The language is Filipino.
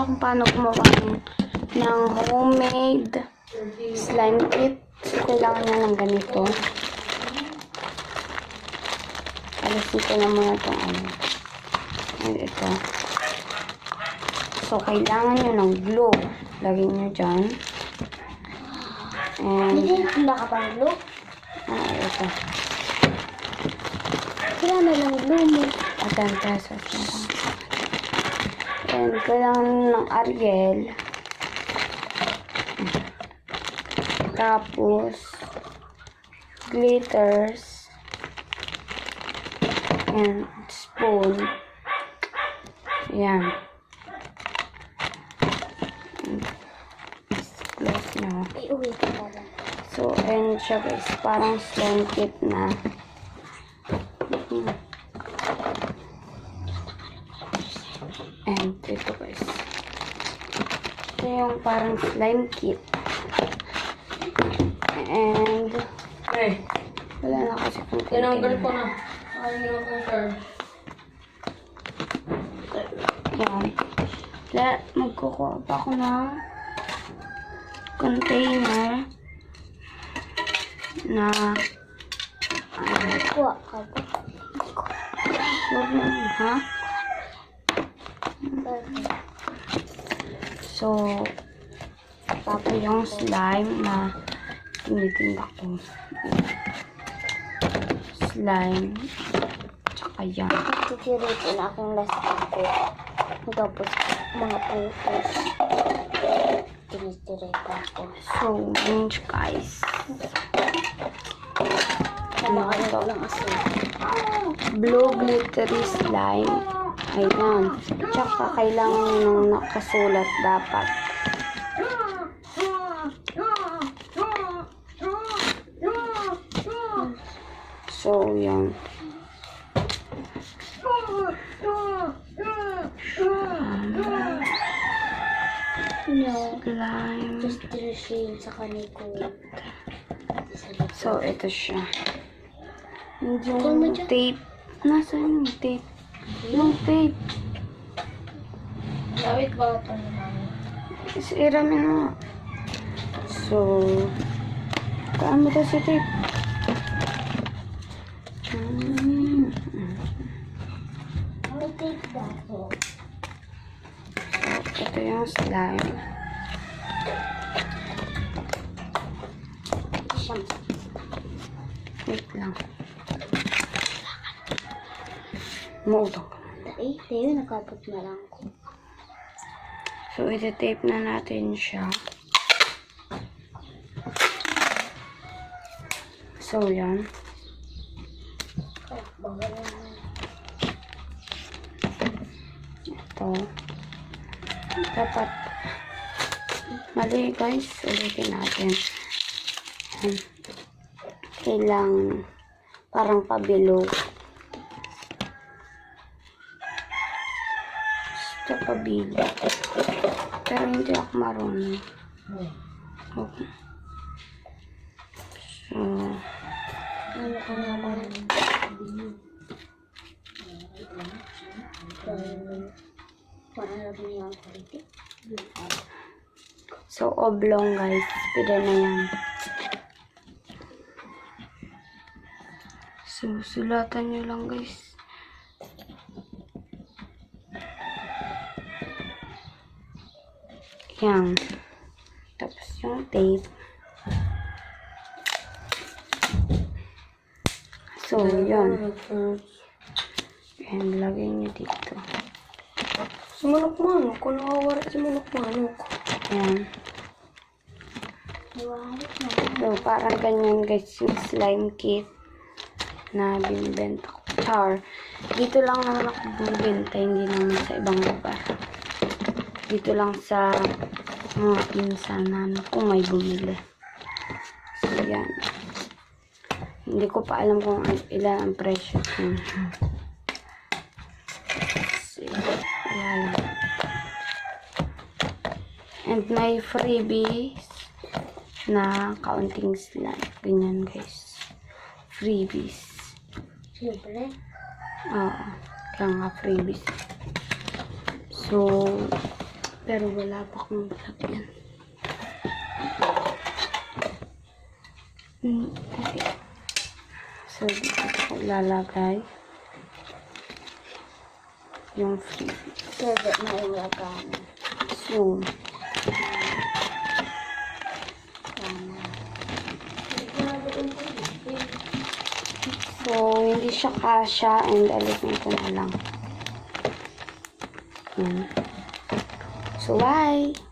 niyo kung paano gumawa ng homemade slime kit. So, kailangan niya ng ganito. Alisin ko na muna itong ano. And ito. So, kailangan nyo ng glue. Lagyan nyo dyan. And Hindi ka pang glue? ito. Kaya na lang glue mo. At 10 pesos na lang. And kailangan ng Ariel. Tapos, glitters. And spoon. Yan. Close nyo. Iuwi ka pala. So, ayan siya guys. Parang slime kit na. And ito guys. Ito yung parang slime kit. And wala na kasi kung Tinanggal ko na. Ayaw ko charge. yan. Magkukuha pa ako ng container na Kuha ka ba? ha? So, tapos yung slime na tinitinda ko. Slime. Tsaka yan. Titiripo na akong last ko. Tapos, mga photos. Tinitiripo ako. So, yun siya, guys. Ito lang asin. Blue glittery slime. Ayan. Tsaka kailangan nyo nang nakasulat dapat. So, yan. Slime. Just dirishing sa kaniko. So, ito siya. Yung tape. Nasaan yung tape? Yung tape. Lawit ba ito naman? Isiramin mo. So, kaan mo ito si tape? Ano tape ba ako? So, ito yung slime. Wait lang. Mautang ka. Tayo nakapot na lang ko. So, iti-tape na natin siya. So, yan. Ito. Dapat. Mali, guys. Ulitin natin. Kailangan parang pabilog. Gusto pabilog. Pero hindi ako marunong. Okay. So, Ano ka naman? so oblong guys. Pwede na yan. So, sulatan nyo lang guys. Yan. Tapos yung tape. So, yan. And lagay nyo dito. Sumunok manok. Kung nakawara sumunok manok. Yan. So, parang ganyan guys yung slime kit na binibenta ko. Char. Dito lang naman ako binibenta, hindi naman sa ibang lugar. Dito lang sa mga pinsan namin kung may bumili. So, yan. Hindi ko pa alam kung ilan ang presyo. So, yan. And may freebies na counting slime. Ganyan guys. Freebies. Siyempre. Oo. Kaya nga freebies. So, Pero wala pa akong lalagyan. Okay. So, dito ko lalagay yung freebie. Pwede na ilagay. So, hindi siya kasya and alisin ko na lang. Yan. So, bye!